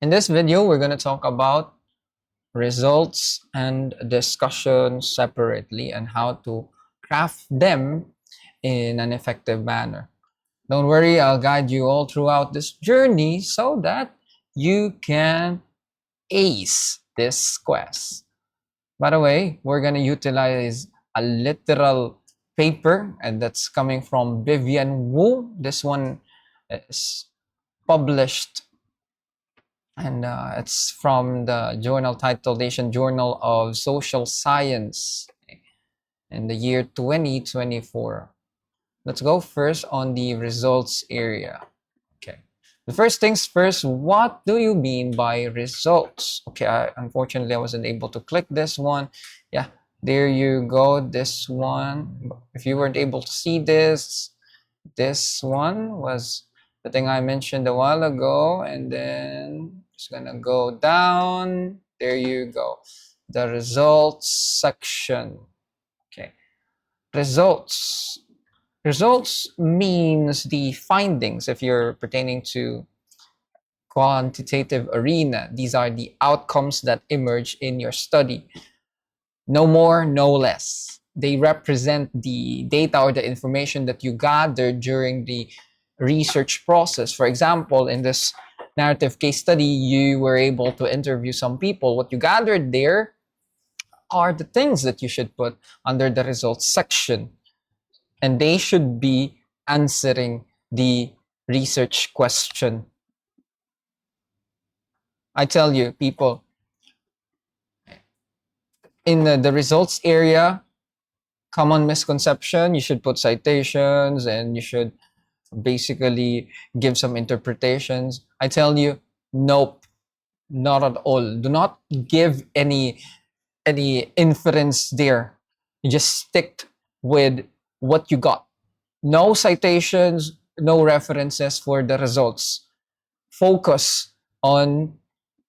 In this video, we're going to talk about results and discussion separately and how to craft them in an effective manner. Don't worry, I'll guide you all throughout this journey so that you can ace this quest. By the way, we're going to utilize a literal paper, and that's coming from Vivian Wu. This one is published, and it's from the journal titled Asian Journal of Social Science in the year 2024. Let's go first on the results area. Okay. The first things first, what do you mean by results? Okay, unfortunately I wasn't able to click this one. Yeah, there you go, this one. If you weren't able to see this one was the thing I mentioned a while ago, and then it's gonna go down. There you go. The results section. Okay. Results. Results means the findings if you're pertaining to quantitative arena. These are the outcomes that emerge in your study. No more, no less. They represent the data or the information that you gathered during the research process. For example, in this narrative case study, you were able to interview some people. What you gathered there are the things that you should put under the results section, and they should be answering the research question. I tell you, people, in the results area, common misconception, you should put citations and you should basically give some interpretations. I tell you, nope, not at all. Do not give any inference there. You just stick with what you got. No citations, no references for the results. Focus on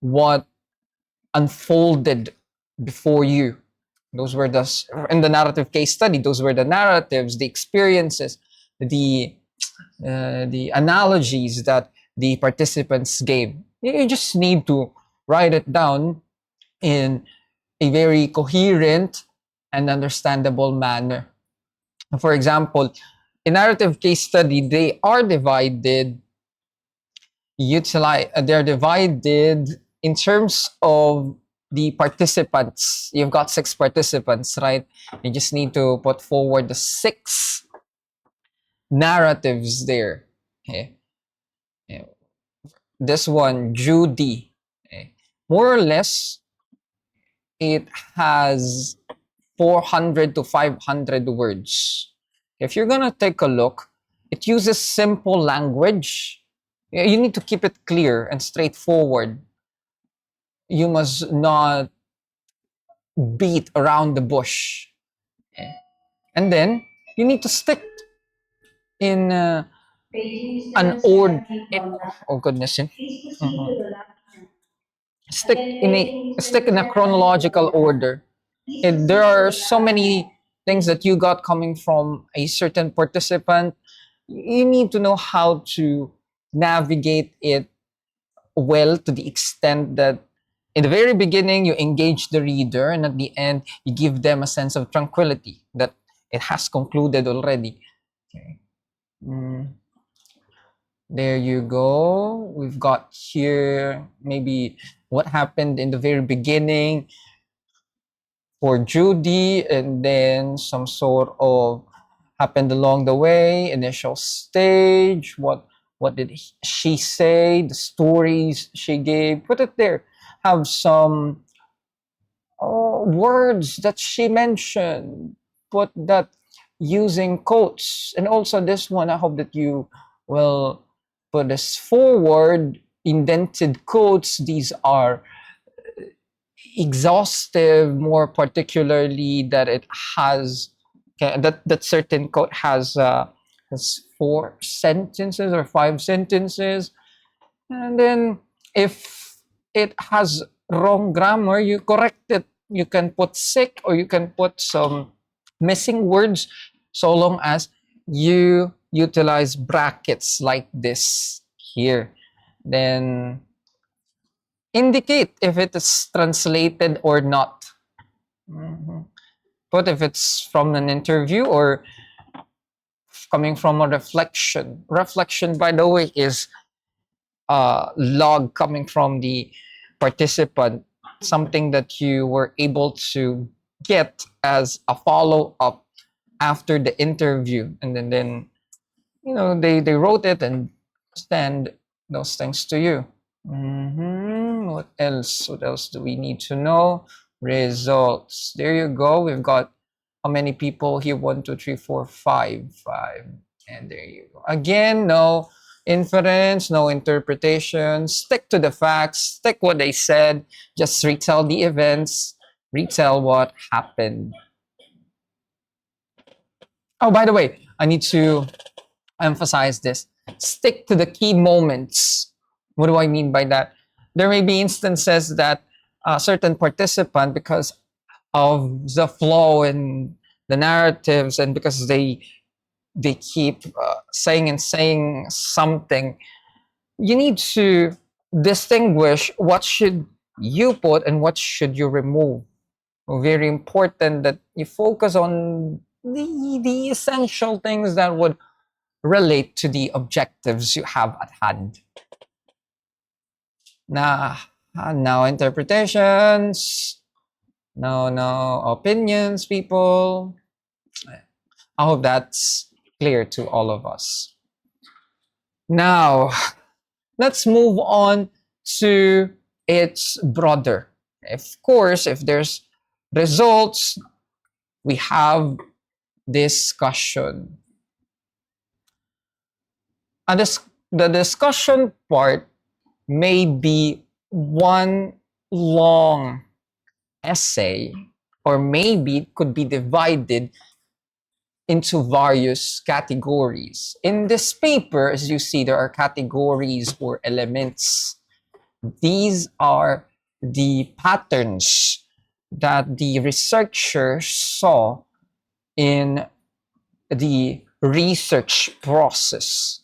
what unfolded before you. Those were in the narrative case study, those were the narratives, the experiences, the analogies that the participants gave. You just need to write it down in a very coherent and understandable manner. For example, in narrative case study, they're divided in terms of the participants. You've got 6 participants, right? You just need to put forward the 6 narratives there. Okay. This one, Judy. Okay. More or less, it has 400 to 500 words. If you're gonna take a look, it uses simple language. You need to keep it clear and straightforward. You must not beat around the bush. Okay. And then you need to stick in an order. Oh goodness, stick in a chronological order. And there are so many things that you got coming from a certain participant. You need to know how to navigate it well, to the extent that in the very beginning you engage the reader, and at the end you give them a sense of tranquility that it has concluded already. Okay. There you go. We've got here maybe what happened in the very beginning for Judy, and then some sort of happened along the way, initial stage, what did she say, the stories she gave, put it there. Have some words that she mentioned, put that using quotes. And also this one, I hope that you will put this forward, indented quotes. These are exhaustive, more particularly that it has that certain quote has 4 sentences or 5 sentences, and then if it has wrong grammar, you correct it. You can put sick or you can put some missing words, so long as you utilize brackets like this here. Then indicate if it is translated or not. Mhm. But if it's from an interview or coming from a reflection. Reflection, by the way, is a log coming from the participant, something that you were able to get as a follow up after the interview. And then they wrote it and send those things to you. What else? What else do we need to know? Results. There you go. We've got how many people here? One, two, three, four, five, five. And there you go. Again, no inference, no interpretation. Stick to the facts. Stick what they said. Just retell the events. Retell what happened. Oh, by the way, I need to emphasize this. Stick to the key moments. What do I mean by that? There may be instances that a certain participant, because of the flow and the narratives, and because they keep saying and saying something, you need to distinguish what should you put and what should you remove. Very important that you focus on the essential things that would relate to the objectives you have at hand. Now, no interpretations, no opinions, people. I hope that's clear to all of us. Now, let's move on to its broader. Of course, if there's results, we have discussion. And the discussion part may be one long essay, or maybe it could be divided into various categories. In this paper, as you see, there are categories or elements. These are the patterns that the researchers saw in the research process.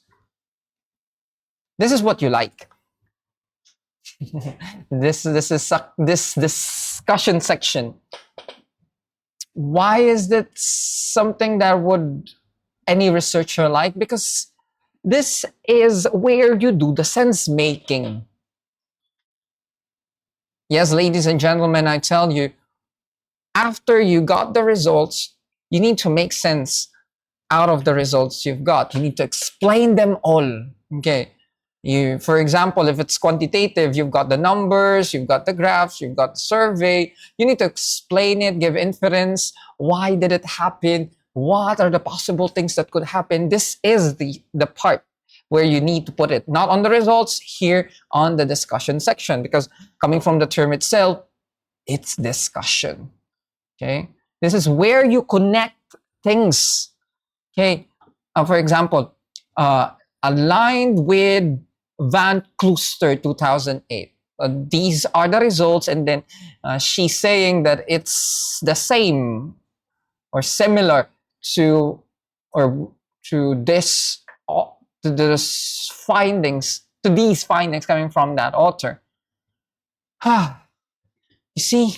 This is what you like. This discussion section. Why is that something that would any researcher like? Because this is where you do the sense making. Yes, ladies and gentlemen, I tell you, after you got the results, you need to make sense out of the results you've got. You need to explain them all. Okay. For example, if it's quantitative, you've got the numbers, you've got the graphs, you've got the survey. You need to explain it, give inference. Why did it happen? What are the possible things that could happen? This is the part where you need to put it, not on the results, here on the discussion section, because coming from the term itself, it's discussion. Okay. This is where you connect things. Okay. For example, aligned with Van Klooster 2008. These are the results, and then she's saying that it's the same or similar to or to this to these findings coming from that author. You see,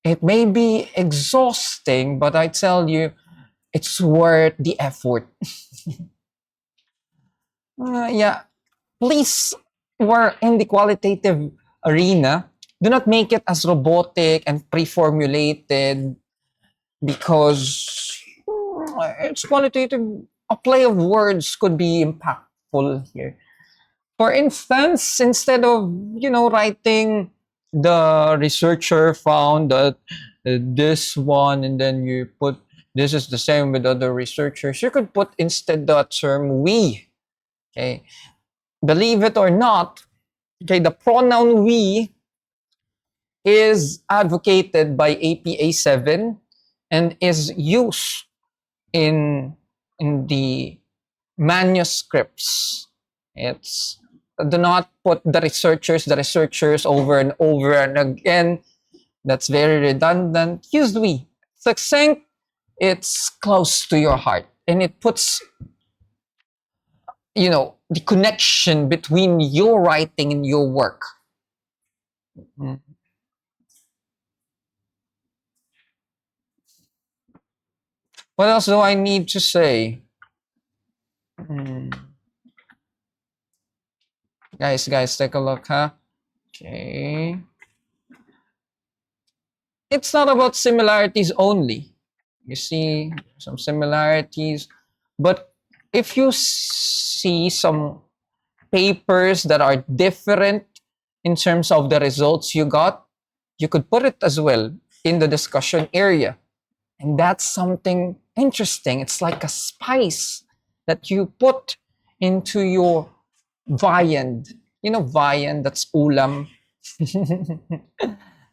it may be exhausting, but I tell you, it's worth the effort. Yeah, please, we're in the qualitative arena. Do not make it as robotic and pre-formulated, because it's qualitative. A play of words could be impactful here. For instance, instead of writing the researcher found that this one, and then you put this is the same with other researchers, you could put instead the term we. Okay, believe it or not, okay, the pronoun we is advocated by APA 7 and is used in the manuscripts. It's do not put the researchers over and over and again. That's very redundant. Use we. Succinct, it's close to your heart, and it puts the connection between your writing and your work. Mm. What else do I need to say? Mm. Guys, take a look, huh? Okay. It's not about similarities only. You see some similarities, but if you see some papers that are different in terms of the results you got, you could put it as well in the discussion area. And that's something interesting. It's like a spice that you put into your viand. You know, viand, that's ulam.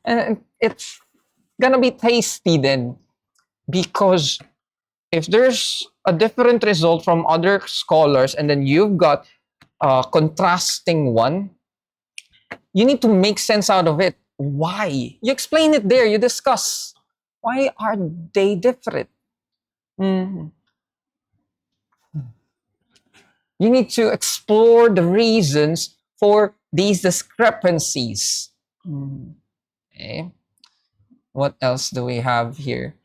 And it's gonna be tasty then, because if there's a different result from other scholars and then you've got a contrasting one, you need to make sense out of it. Why? You explain it there, you discuss. Why are they different? Mhm. You need to explore the reasons for these discrepancies. Mhm. Okay. What else do we have here?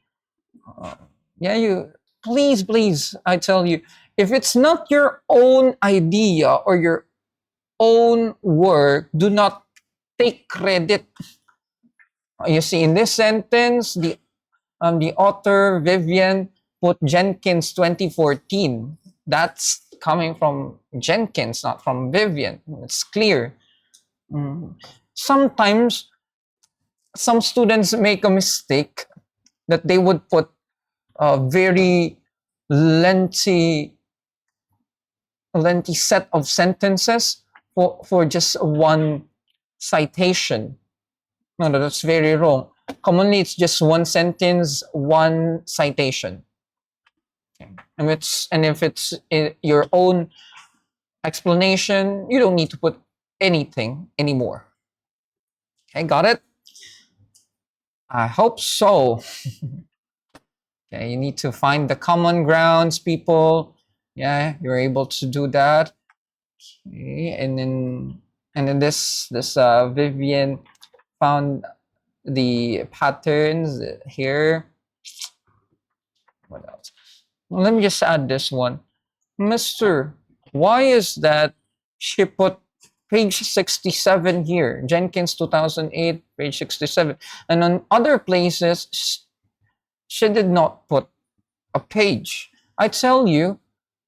Uh, yeah, you please, I tell you, if it's not your own idea or your own work, do not take credit. You see, in this sentence, the author Vivian put Jenkins 2014. That's coming from Jenkins, not from Vivian. It's clear. Mm. Sometimes some students make a mistake that they would put a very lengthy lengthy set of sentences for just one citation. No, that's very wrong. Commonly, it's just one sentence, one citation. Okay. And if it's your own explanation, you don't need to put anything anymore. Okay, got it? I hope so. Okay, you need to find the common grounds, people. Yeah, you're able to do that. Okay, and then this Vivian found the patterns here. What else? Well, let me just add this one. Mister, why is that she put page 67 here? Jenkins 2008, page 67. And on other places, she did not put a page. I tell you,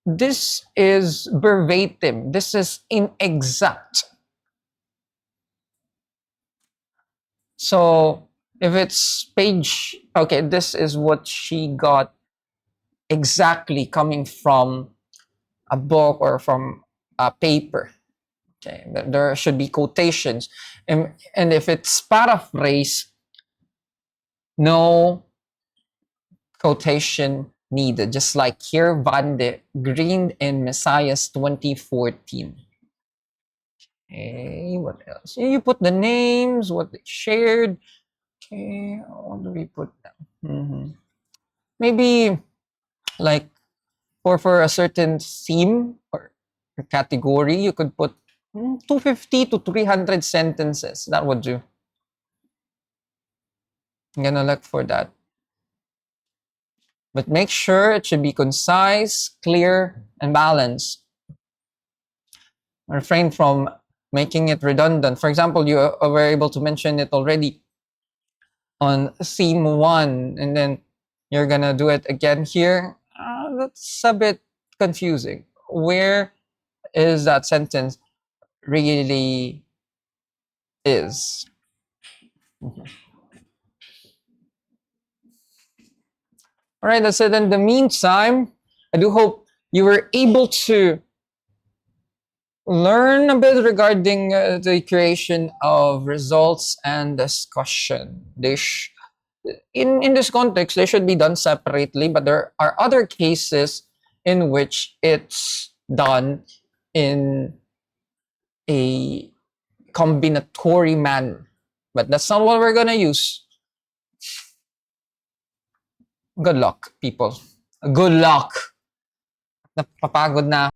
this is verbatim. This is inexact. So if it's page, okay, this is what she got exactly coming from a book or from a paper. Okay, there should be quotations. And if it's paraphrase, no quotation needed. Just like here, Van de Green in Messiah's 2014. Okay, what else? You put the names, what they shared. Okay, what do we put down? Maybe like for a certain theme or category, you could put 250 to 300 sentences. That would do. I'm gonna look for that. But make sure it should be concise, clear, and balanced. Refrain from making it redundant. For example, you were able to mention it already on theme one, and then you're gonna do it again here. That's a bit confusing. Where is that sentence really is? All right, that's it. In the meantime, I do hope you were able to learn a bit regarding the creation of results and discussion. In this context, they should be done separately, but there are other cases in which it's done in a combinatory manner. But that's not what we're gonna use. Good luck, people. Good luck. Napapagod na